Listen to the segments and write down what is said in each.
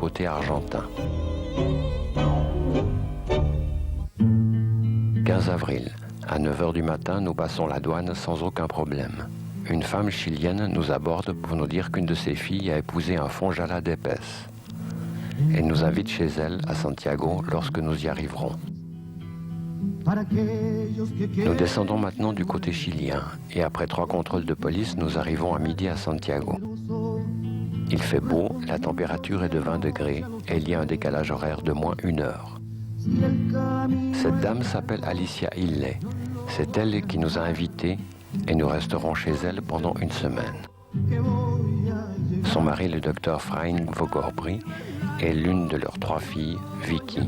côté argentin. 15 avril, à 9h du matin, nous passons la douane sans aucun problème. Une femme chilienne nous aborde pour nous dire qu'une de ses filles a épousé un fonjala d'épaisse. Elle nous invite chez elle, à Santiago, lorsque nous y arriverons. Nous descendons maintenant du côté chilien et après 3 contrôles de police, nous arrivons à midi à Santiago. Il fait beau, la température est de 20 degrés et il y a un décalage horaire de moins 1 heure. Cette dame s'appelle Alicia Ille. C'est elle qui nous a invités et nous resterons chez elle pendant 1 semaine. Son mari, le docteur Frein Vogorbri, est l'une de leurs 3 filles, Vicky,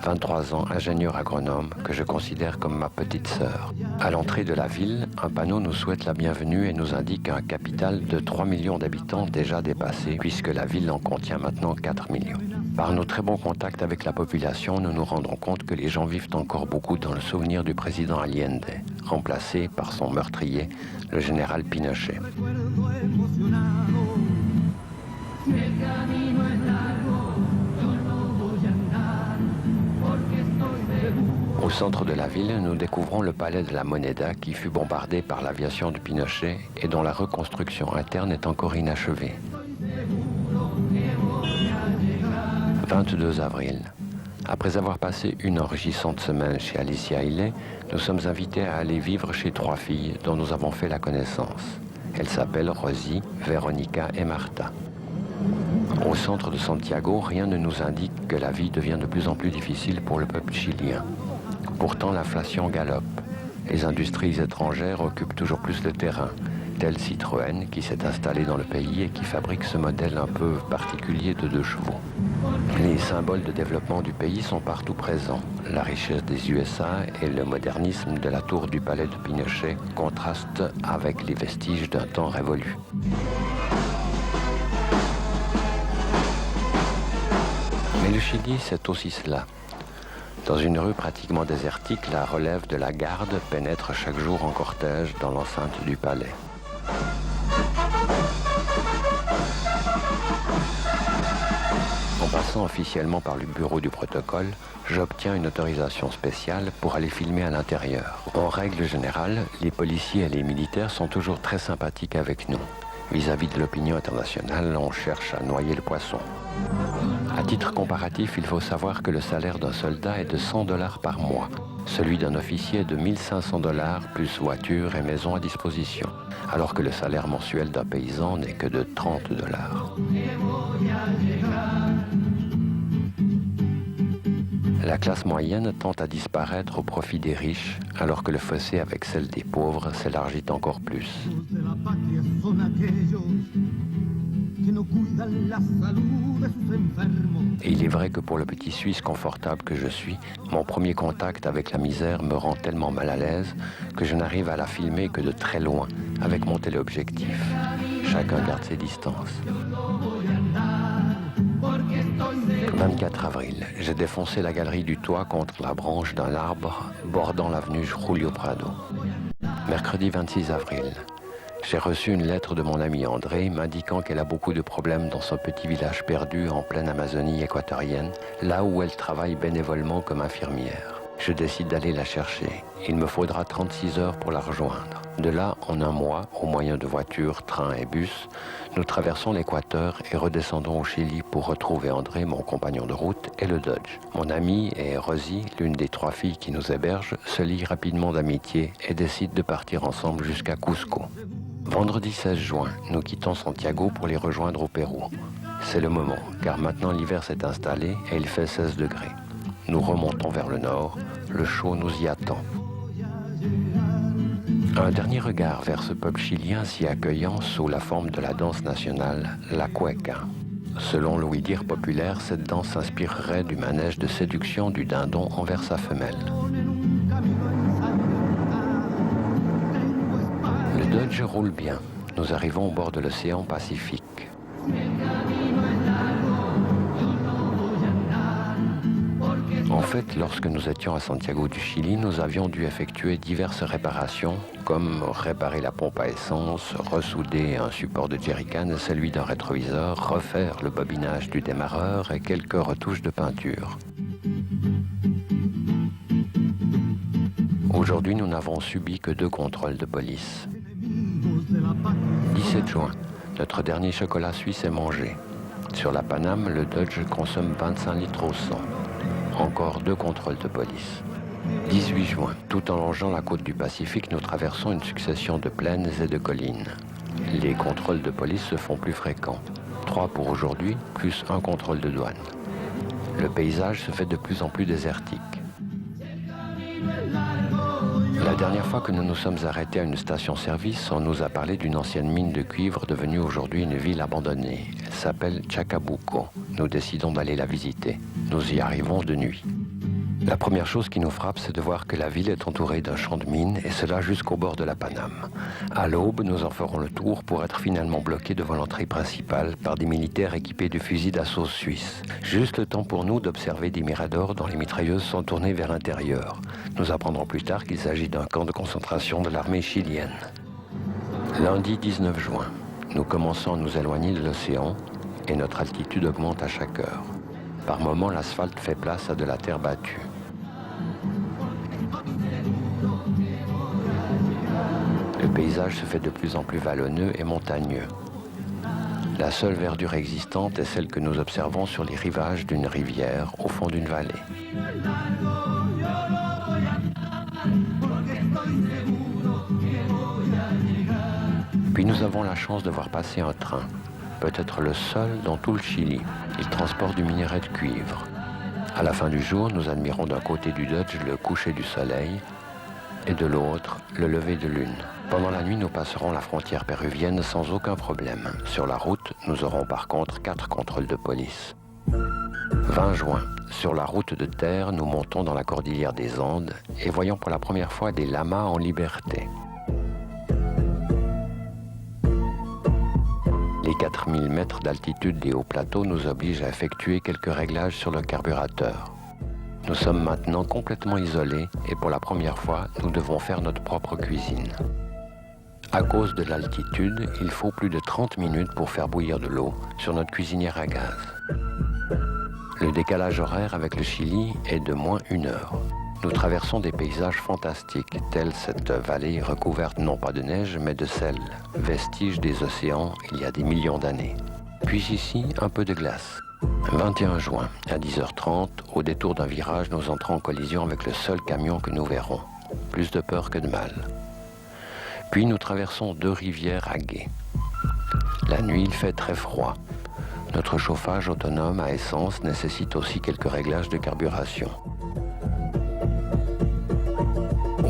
23 ans, ingénieure agronome, que je considère comme ma petite sœur. À l'entrée de la ville, un panneau nous souhaite la bienvenue et nous indique un capital de 3 millions d'habitants déjà dépassé, puisque la ville en contient maintenant 4 millions. Par nos très bons contacts avec la population, nous nous rendons compte que les gens vivent encore beaucoup dans le souvenir du président Allende, remplacé par son meurtrier, le général Pinochet. Au centre de la ville, nous découvrons le palais de la Moneda qui fut bombardé par l'aviation de Pinochet et dont la reconstruction interne est encore inachevée. 22 avril. Après avoir passé une enrichissante semaine chez Alicia Ille, nous sommes invités à aller vivre chez 3 filles dont nous avons fait la connaissance. Elles s'appellent Rosie, Veronica et Marta. Au centre de Santiago, rien ne nous indique que la vie devient de plus en plus difficile pour le peuple chilien. Pourtant, l'inflation galope. Les industries étrangères occupent toujours plus le terrain, telle Citroën qui s'est installée dans le pays et qui fabrique ce modèle un peu particulier de 2 chevaux. Les symboles de développement du pays sont partout présents. La richesse des USA et le modernisme de la tour du palais de Pinochet contrastent avec les vestiges d'un temps révolu. Mais le Chili, c'est aussi cela. Dans une rue pratiquement désertique, la relève de la garde pénètre chaque jour en cortège dans l'enceinte du palais. En passant officiellement par le bureau du protocole, j'obtiens une autorisation spéciale pour aller filmer à l'intérieur. En règle générale, les policiers et les militaires sont toujours très sympathiques avec nous. Vis-à-vis de l'opinion internationale, on cherche à noyer le poisson. À titre comparatif, il faut savoir que le salaire d'un soldat est de $100 par mois. Celui d'un officier est de $1500 plus voiture et maison à disposition, alors que le salaire mensuel d'un paysan n'est que de $30. La classe moyenne tend à disparaître au profit des riches, alors que le fossé avec celle des pauvres s'élargit encore plus. Et il est vrai que pour le petit Suisse confortable que je suis, mon premier contact avec la misère me rend tellement mal à l'aise que je n'arrive à la filmer que de très loin, avec mon téléobjectif. Chacun garde ses distances. 24 avril, j'ai défoncé la galerie du toit contre la branche d'un arbre bordant l'avenue Julio Prado. Mercredi 26 avril, j'ai reçu une lettre de mon amie André m'indiquant qu'elle a beaucoup de problèmes dans son petit village perdu en pleine Amazonie équatorienne, là où elle travaille bénévolement comme infirmière. Je décide d'aller la chercher. Il me faudra 36 heures pour la rejoindre. De là, en 1 mois, au moyen de voitures, trains et bus, nous traversons l'Équateur et redescendons au Chili pour retrouver André, mon compagnon de route, et le Dodge. Mon amie et Rosie, l'une des 3 filles qui nous hébergent, se lient rapidement d'amitié et décident de partir ensemble jusqu'à Cusco. Vendredi 16 juin, nous quittons Santiago pour les rejoindre au Pérou. C'est le moment, car maintenant l'hiver s'est installé et il fait 16 degrés. Nous remontons vers le nord, le chaud nous y attend. Un dernier regard vers ce peuple chilien si accueillant sous la forme de la danse nationale, la cueca. Selon le oui-dire populaire, cette danse s'inspirerait du manège de séduction du dindon envers sa femelle. Le Dodge roule bien. Nous arrivons au bord de l'océan Pacifique. On fait, lorsque nous étions à Santiago du Chili, nous avions dû effectuer diverses réparations, comme réparer la pompe à essence, ressouder un support de jerrycan et celui d'un rétroviseur, refaire le bobinage du démarreur et quelques retouches de peinture. Aujourd'hui, nous n'avons subi que 2 contrôles de police. 17 juin, notre dernier chocolat suisse est mangé. Sur la Paname, le Dodge consomme 25 litres au 100. Encore 2 contrôles de police. 18 juin, tout en longeant la côte du Pacifique, nous traversons une succession de plaines et de collines. Les contrôles de police se font plus fréquents. 3 pour aujourd'hui, plus 1 contrôle de douane. Le paysage se fait de plus en plus désertique. La dernière fois que nous nous sommes arrêtés à une station-service, on nous a parlé d'une ancienne mine de cuivre devenue aujourd'hui une ville abandonnée. Elle s'appelle Chacabuco. Nous décidons d'aller la visiter. Nous y arrivons de nuit. La première chose qui nous frappe, c'est de voir que la ville est entourée d'un champ de mines, et cela jusqu'au bord de la Paname. À l'aube, nous en ferons le tour pour être finalement bloqués devant l'entrée principale par des militaires équipés de fusils d'assaut suisses. Juste le temps pour nous d'observer des miradors dont les mitrailleuses sont tournées vers l'intérieur. Nous apprendrons plus tard qu'il s'agit d'un camp de concentration de l'armée chilienne. Lundi 19 juin, nous commençons à nous éloigner de l'océan et notre altitude augmente à chaque heure. Par moments, l'asphalte fait place à de la terre battue. Le paysage se fait de plus en plus vallonneux et montagneux. La seule verdure existante est celle que nous observons sur les rivages d'une rivière au fond d'une vallée. Puis nous avons la chance de voir passer un train, peut-être le seul dans tout le Chili. Il transporte du minerai de cuivre. À la fin du jour, nous admirons d'un côté du Dodge le coucher du soleil et de l'autre, le lever de lune. Pendant la nuit, nous passerons la frontière péruvienne sans aucun problème. Sur la route, nous aurons par contre 4 contrôles de police. 20 juin, sur la route de terre, nous montons dans la cordillère des Andes et voyons pour la première fois des lamas en liberté. Les 4000 mètres d'altitude des hauts plateaux nous obligent à effectuer quelques réglages sur le carburateur. Nous sommes maintenant complètement isolés et pour la première fois, nous devons faire notre propre cuisine. À cause de l'altitude, il faut plus de 30 minutes pour faire bouillir de l'eau sur notre cuisinière à gaz. Le décalage horaire avec le Chili est de moins 1 heure. Nous traversons des paysages fantastiques, tels cette vallée recouverte non pas de neige, mais de sel, vestige des océans il y a des millions d'années. Puis ici, un peu de glace. 21 juin, à 10h30, au détour d'un virage, nous entrons en collision avec le seul camion que nous verrons. Plus de peur que de mal. Puis nous traversons 2 rivières à gué. La nuit, il fait très froid. Notre chauffage autonome à essence nécessite aussi quelques réglages de carburation.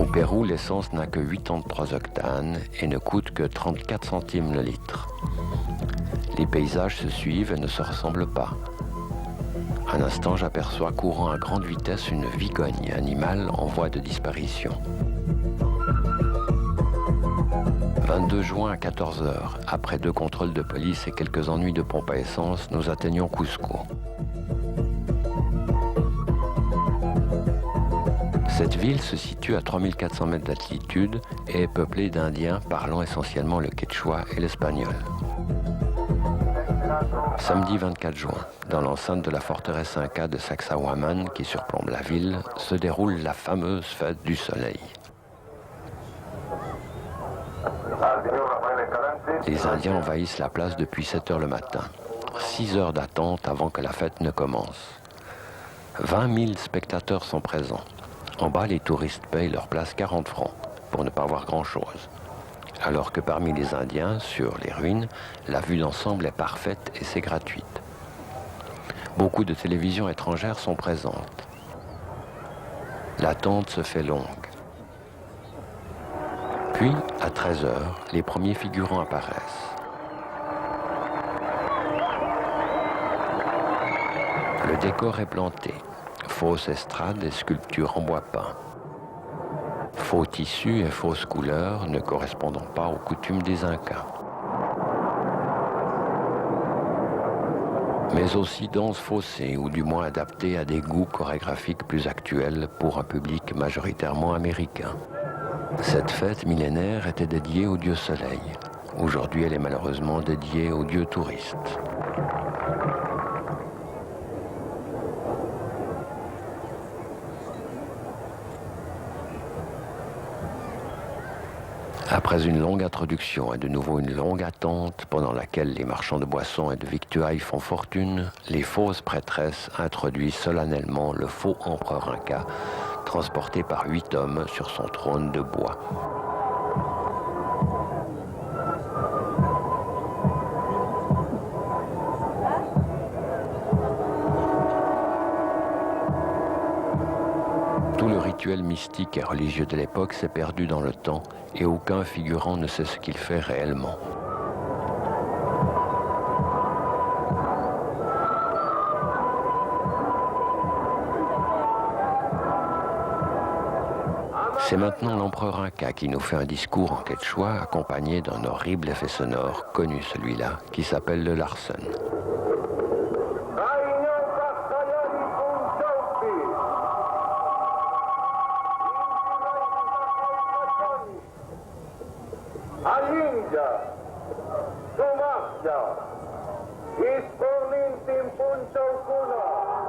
Au Pérou, l'essence n'a que 83 octanes et ne coûte que 34 centimes le litre. Les paysages se suivent et ne se ressemblent pas. Un instant, j'aperçois courant à grande vitesse une vigogne, animal en voie de disparition. 22 juin à 14h, après 2 contrôles de police et quelques ennuis de pompe à essence, nous atteignons Cusco. Cette ville se situe à 3400 mètres d'altitude et est peuplée d'Indiens parlant essentiellement le quechua et l'espagnol. Samedi 24 juin, dans l'enceinte de la forteresse Inca de Sacsayhuamán, qui surplombe la ville, se déroule la fameuse fête du soleil. Les Indiens envahissent la place depuis 7 heures le matin. 6 heures d'attente avant que la fête ne commence. 20 000 spectateurs sont présents. En bas, les touristes payent leur place 40 francs pour ne pas voir grand-chose. Alors que parmi les Indiens, sur les ruines, la vue d'ensemble est parfaite et c'est gratuite. Beaucoup de télévisions étrangères sont présentes. L'attente se fait longue. Puis, à 13h, les premiers figurants apparaissent. Le décor est planté. Fausse estrade et sculptures en bois peint. Faux tissus et fausses couleurs ne correspondant pas aux coutumes des Incas. mais aussi danse faussée, ou du moins adaptée à des goûts chorégraphiques plus actuels pour un public majoritairement américain. Cette fête millénaire était dédiée au dieu soleil. Aujourd'hui, elle est malheureusement dédiée au dieu touriste. Après une longue introduction et de nouveau une longue attente pendant laquelle les marchands de boissons et de victuailles font fortune, les fausses prêtresses introduisent solennellement le faux empereur Inca, transporté par 8 hommes sur son trône de bois. Tout le rituel mystique et religieux de l'époque s'est perdu dans le temps et aucun figurant ne sait ce qu'il fait réellement. C'est maintenant l'empereur Inca qui nous fait un discours en quechua accompagné d'un horrible effet sonore, connu celui-là, qui s'appelle le Larsen.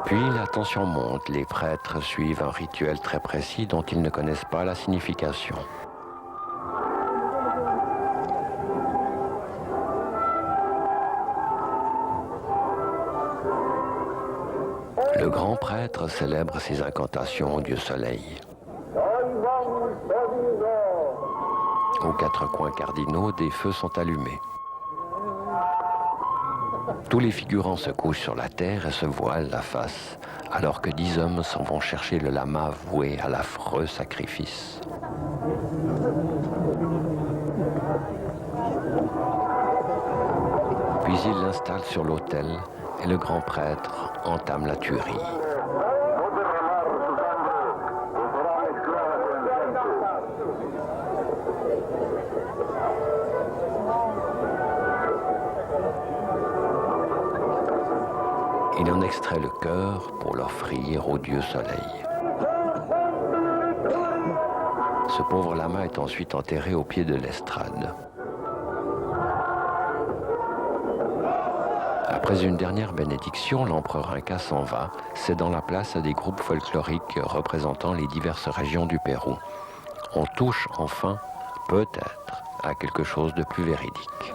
Puis la tension monte, les prêtres suivent un rituel très précis dont ils ne connaissent pas la signification. Le grand prêtre célèbre ses incantations au dieu soleil. Aux 4 coins cardinaux, des feux sont allumés. Tous les figurants se couchent sur la terre et se voilent la face, alors que 10 hommes s'en vont chercher le lama voué à l'affreux sacrifice. Puis ils l'installent sur l'autel et le grand prêtre entame la tuerie. Il en extrait le cœur pour l'offrir au dieu soleil. Ce pauvre lama est ensuite enterré au pied de l'estrade. Après une dernière bénédiction, l'empereur Inca s'en va, cédant la place à des groupes folkloriques représentant les diverses régions du Pérou. On touche enfin, peut-être, à quelque chose de plus véridique.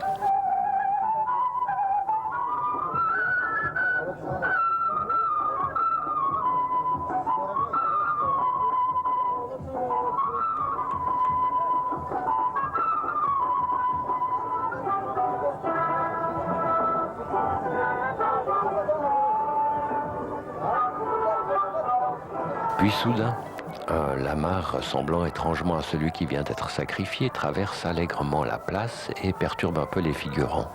Puis soudain, un lama ressemblant étrangement à celui qui vient d'être sacrifié traverse allègrement la place et perturbe un peu les figurants.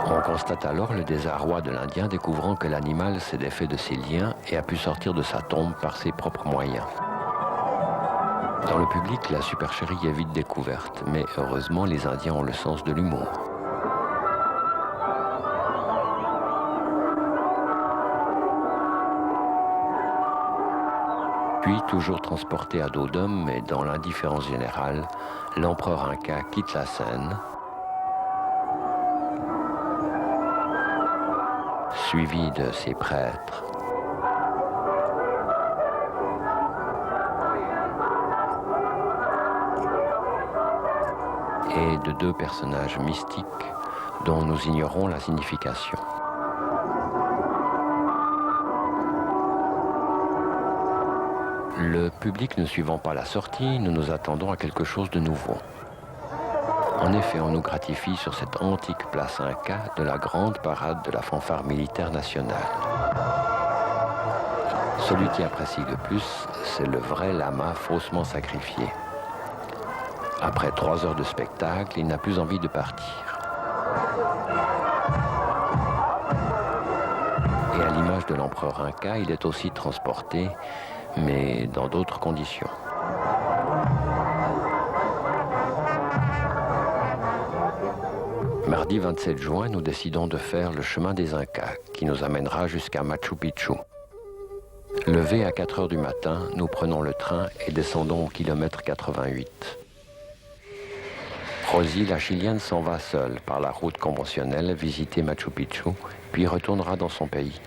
On constate alors le désarroi de l'Indien découvrant que l'animal s'est défait de ses liens et a pu sortir de sa tombe par ses propres moyens. Dans le public, la supercherie est vite découverte, mais heureusement les Indiens ont le sens de l'humour. Puis, toujours transporté à dos d'homme, mais dans l'indifférence générale, l'empereur Inca quitte la scène, suivi de ses prêtres. Et de 2 personnages mystiques dont nous ignorons la signification. Le public ne suivant pas la sortie, nous nous attendons à quelque chose de nouveau. En effet, on nous gratifie sur cette antique place Inca de la grande parade de la fanfare militaire nationale. Celui qui apprécie le plus, c'est le vrai lama faussement sacrifié. Après 3 heures de spectacle, il n'a plus envie de partir. Et à l'image de l'empereur Inca, il est aussi transporté, mais dans d'autres conditions. Mardi 27 juin, nous décidons de faire le chemin des Incas, qui nous amènera jusqu'à Machu Picchu. Levé à 4 heures du matin, nous prenons le train et descendons au kilomètre 88. Rosie, la Chilienne, s'en va seule par la route conventionnelle visiter Machu Picchu, puis retournera dans son pays.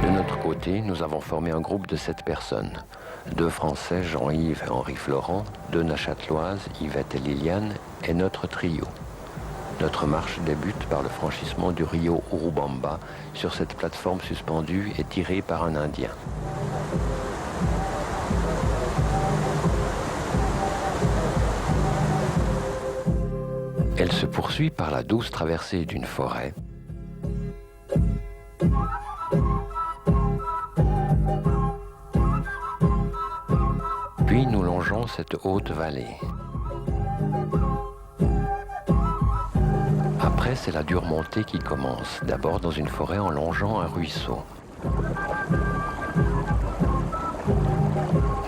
De notre côté, nous avons formé un groupe de 7 personnes. 2 Français, Jean-Yves et Henri-Florent, 2 Neuchâteloises, Yvette et Liliane, et notre trio. Notre marche débute par le franchissement du rio Urubamba sur cette plateforme suspendue et tirée par un Indien. Elle se poursuit par la douce traversée d'une forêt. Puis nous longeons cette haute vallée. Après, c'est la dure montée qui commence, d'abord dans une forêt en longeant un ruisseau.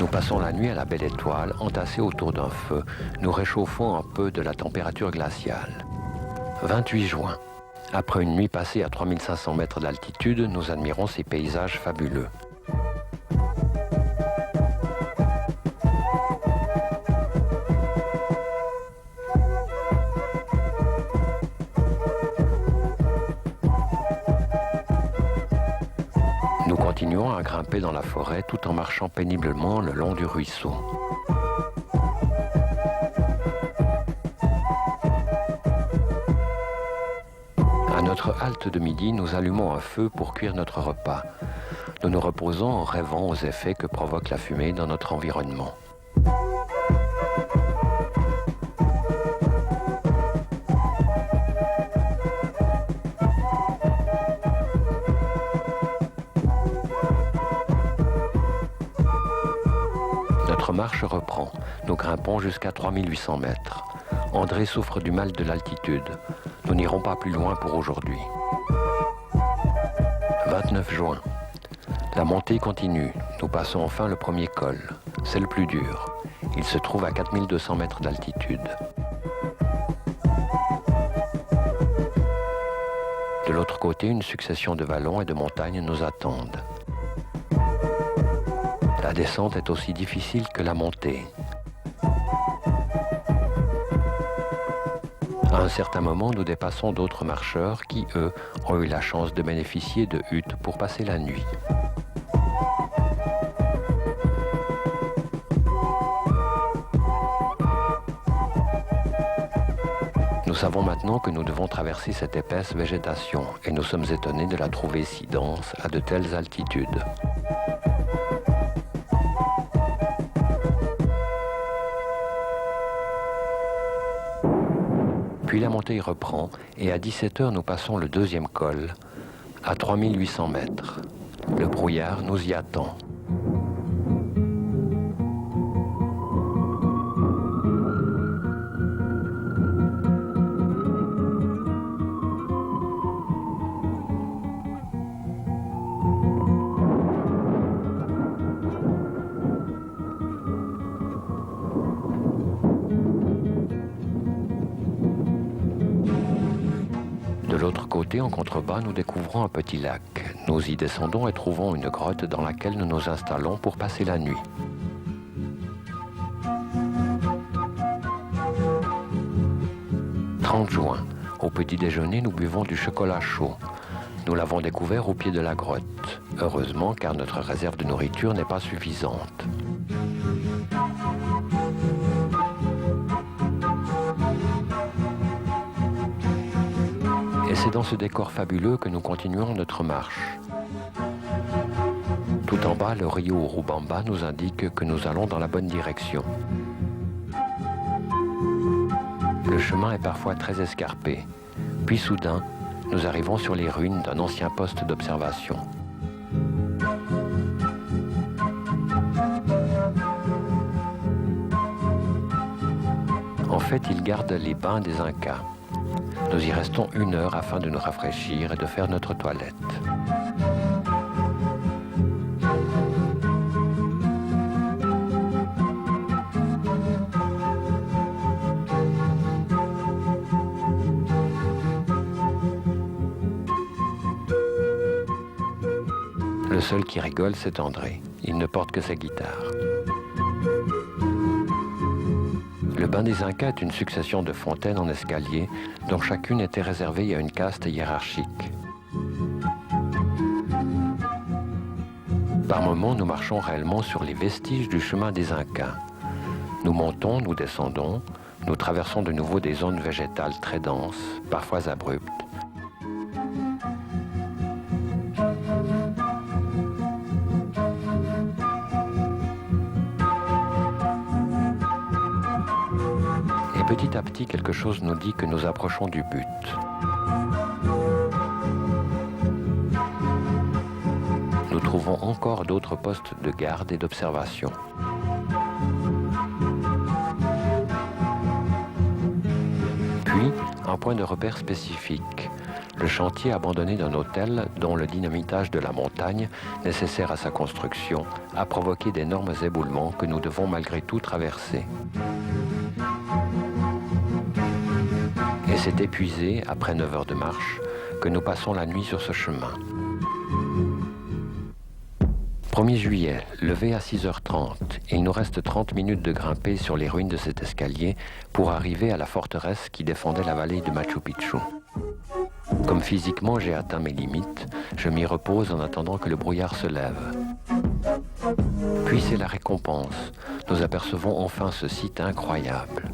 Nous passons la nuit à la Belle Étoile, entassés autour d'un feu, nous réchauffons un peu de la température glaciale. 28 juin. Après une nuit passée à 3500 mètres d'altitude, nous admirons ces paysages fabuleux. Nous continuons à grimper dans la forêt tout en marchant péniblement le long du ruisseau. À notre halte de midi, nous allumons un feu pour cuire notre repas. Nous nous reposons en rêvant aux effets que provoque la fumée dans notre environnement. Notre marche reprend. Nous grimpons jusqu'à 3800 mètres. André souffre du mal de l'altitude. Nous n'irons pas plus loin pour aujourd'hui. 29 juin. La montée continue. Nous passons enfin le premier col. C'est le plus dur. Il se trouve à 4200 mètres d'altitude. De l'autre côté, une succession de vallons et de montagnes nous attendent. La descente est aussi difficile que la montée. À un certain moment, nous dépassons d'autres marcheurs qui, eux, ont eu la chance de bénéficier de huttes pour passer la nuit. Nous savons maintenant que nous devons traverser cette épaisse végétation et nous sommes étonnés de la trouver si dense à de telles altitudes. Puis la montée reprend et à 17 heures nous passons le deuxième col à 3800 mètres. Le brouillard nous y attend. De l'autre côté, en contrebas, nous découvrons un petit lac. Nous y descendons et trouvons une grotte dans laquelle nous nous installons pour passer la nuit. « 30 juin. Au petit déjeuner, nous buvons du chocolat chaud. Nous l'avons découvert au pied de la grotte. Heureusement, car notre réserve de nourriture n'est pas suffisante. Et c'est dans ce décor fabuleux que nous continuons notre marche. Tout en bas, le rio Urubamba nous indique que nous allons dans la bonne direction. Le chemin est parfois très escarpé. Puis soudain, nous arrivons sur les ruines d'un ancien poste d'observation. En fait, il garde les bains des Incas. Nous y restons 1 heure afin de nous rafraîchir et de faire notre toilette. Le seul qui rigole, c'est André. Il ne porte que sa guitare. Le bain des Incas est une succession de fontaines en escalier dont chacune était réservée à une caste hiérarchique. Par moments, nous marchons réellement sur les vestiges du chemin des Incas. Nous montons, nous descendons, nous traversons de nouveau des zones végétales très denses, parfois abruptes. Petit à petit, quelque chose nous dit que nous approchons du but. Nous trouvons encore d'autres postes de garde et d'observation. Puis, un point de repère spécifique. Le chantier abandonné d'un hôtel dont le dynamitage de la montagne, nécessaire à sa construction, a provoqué d'énormes éboulements que nous devons malgré tout traverser. Et c'est épuisé, après 9 heures de marche, que nous passons la nuit sur ce chemin. 1er juillet, levé à 6h30, il nous reste 30 minutes de grimper sur les ruines de cet escalier pour arriver à la forteresse qui défendait la vallée de Machu Picchu. Comme physiquement j'ai atteint mes limites, je m'y repose en attendant que le brouillard se lève. Puis c'est la récompense. Nous apercevons enfin ce site incroyable.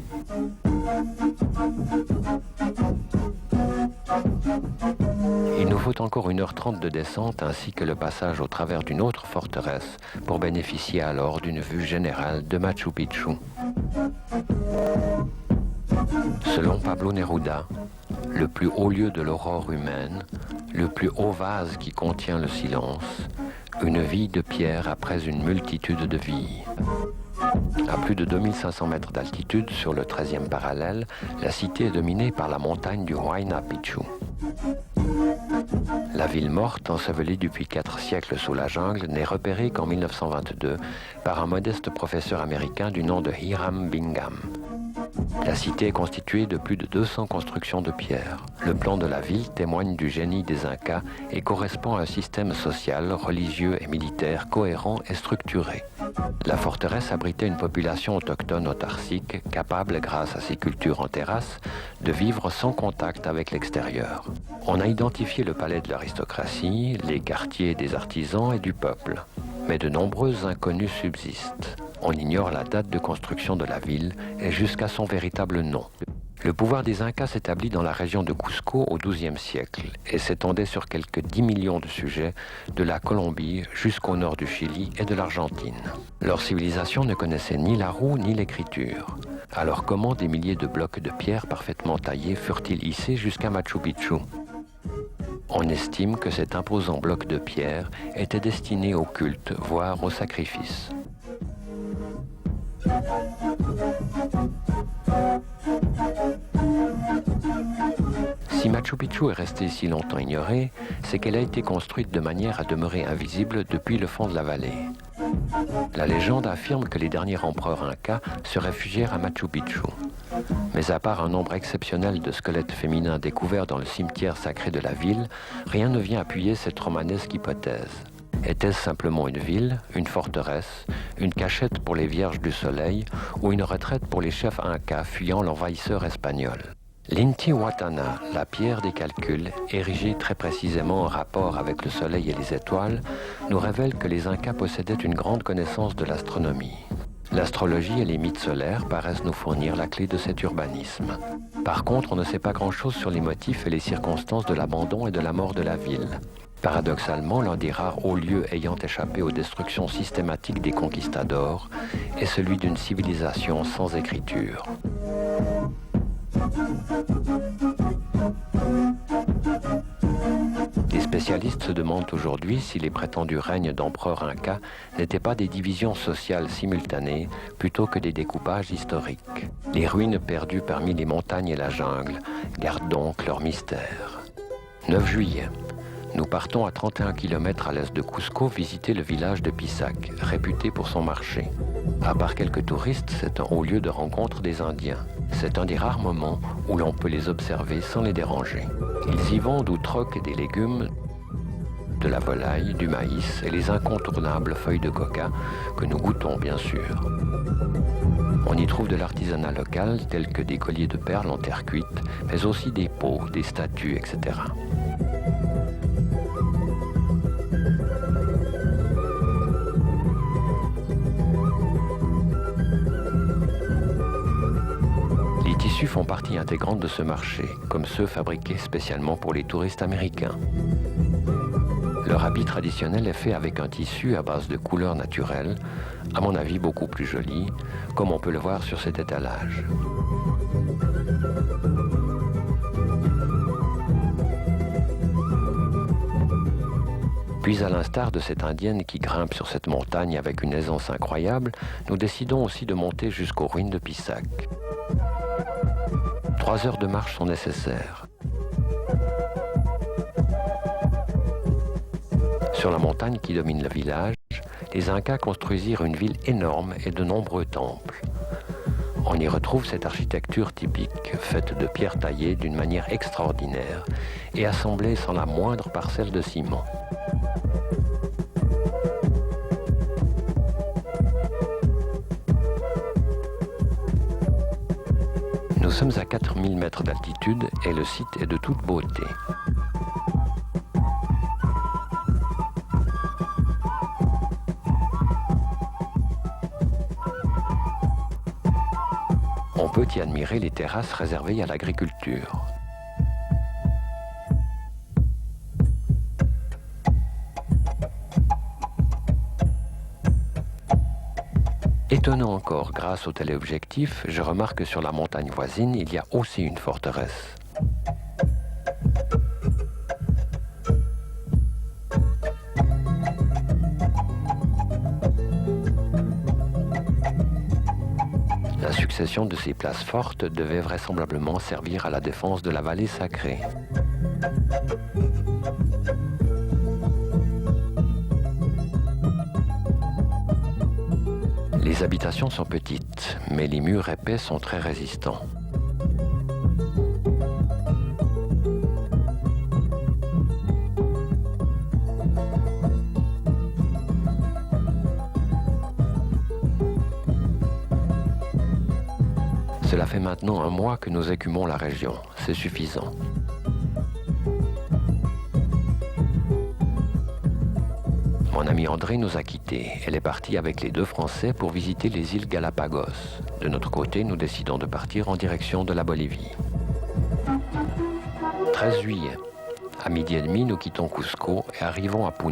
Il nous faut encore 1h30 de descente ainsi que le passage au travers d'une autre forteresse pour bénéficier alors d'une vue générale de Machu Picchu. Selon Pablo Neruda, le plus haut lieu de l'aurore humaine, le plus haut vase qui contient le silence, une vie de pierre après une multitude de vies. À plus de 2500 mètres d'altitude, sur le 13e parallèle, la cité est dominée par la montagne du Huayna Picchu. La ville morte, ensevelie depuis 4 siècles sous la jungle, n'est repérée qu'en 1922 par un modeste professeur américain du nom de Hiram Bingham. La cité est constituée de plus de 200 constructions de pierre. Le plan de la ville témoigne du génie des Incas et correspond à un système social, religieux et militaire cohérent et structuré. La forteresse abritait une population autochtone autarcique, capable, grâce à ses cultures en terrasse, de vivre sans contact avec l'extérieur. On a identifié le palais de l'aristocratie, les quartiers des artisans et du peuple. Mais de nombreux inconnus subsistent. On ignore la date de construction de la ville et jusqu'à son véritable nom. Le pouvoir des Incas s'établit dans la région de Cusco au XIIe siècle et s'étendait sur quelques 10 millions de sujets de la Colombie jusqu'au nord du Chili et de l'Argentine. Leur civilisation ne connaissait ni la roue ni l'écriture. Alors comment des milliers de blocs de pierre parfaitement taillés furent-ils hissés jusqu'à Machu Picchu ? On estime que cet imposant bloc de pierre était destiné au culte, voire au sacrifice. Si Machu Picchu est restée si longtemps ignorée, c'est qu'elle a été construite de manière à demeurer invisible depuis le fond de la vallée. La légende affirme que les derniers empereurs incas se réfugièrent à Machu Picchu. Mais à part un nombre exceptionnel de squelettes féminins découverts dans le cimetière sacré de la ville, rien ne vient appuyer cette romanesque hypothèse. Était-ce simplement une ville, une forteresse, une cachette pour les vierges du soleil ou une retraite pour les chefs incas fuyant l'envahisseur espagnol ? L'Intihuatana, la pierre des calculs, érigée très précisément en rapport avec le soleil et les étoiles, nous révèle que les Incas possédaient une grande connaissance de l'astronomie. L'astrologie et les mythes solaires paraissent nous fournir la clé de cet urbanisme. Par contre, on ne sait pas grand-chose sur les motifs et les circonstances de l'abandon et de la mort de la ville. Paradoxalement, l'un des rares hauts lieux ayant échappé aux destructions systématiques des conquistadors est celui d'une civilisation sans écriture. Des spécialistes se demandent aujourd'hui si les prétendus règnes d'empereurs incas n'étaient pas des divisions sociales simultanées plutôt que des découpages historiques. Les ruines perdues parmi les montagnes et la jungle gardent donc leur mystère. 9 juillet. Nous partons à 31 km à l'est de Cusco visiter le village de Pisac, réputé pour son marché. À part quelques touristes, c'est un haut lieu de rencontre des Indiens. C'est un des rares moments où l'on peut les observer sans les déranger. Ils y vendent ou troquent des légumes, de la volaille, du maïs et les incontournables feuilles de coca que nous goûtons bien sûr. On y trouve de l'artisanat local tel que des colliers de perles en terre cuite, mais aussi des pots, des statues, etc. Les tissus font partie intégrante de ce marché, comme ceux fabriqués spécialement pour les touristes américains. Leur habit traditionnel est fait avec un tissu à base de couleurs naturelles, à mon avis beaucoup plus joli, comme on peut le voir sur cet étalage. Puis à l'instar de cette indienne qui grimpe sur cette montagne avec une aisance incroyable, nous décidons aussi de monter jusqu'aux ruines de Pisac. 3 heures de marche sont nécessaires. Sur la montagne qui domine le village, les Incas construisirent une ville énorme et de nombreux temples. On y retrouve cette architecture typique, faite de pierres taillées d'une manière extraordinaire et assemblée sans la moindre parcelle de ciment. Nous sommes à 4000 mètres d'altitude et le site est de toute beauté. On peut y admirer les terrasses réservées à l'agriculture. Étonnant encore, grâce au téléobjectif, je remarque que sur la montagne voisine, il y a aussi une forteresse. La succession de ces places fortes devait vraisemblablement servir à la défense de la vallée sacrée. Les habitations sont petites, mais les murs épais sont très résistants. Cela fait maintenant un mois que nous écumons la région. C'est suffisant. Mon amie André nous a quittés. Elle est partie avec les 2 Français pour visiter les îles Galapagos. De notre côté, nous décidons de partir en direction de la Bolivie. 13 juillet. À 12h30, nous quittons Cusco et arrivons à Puno,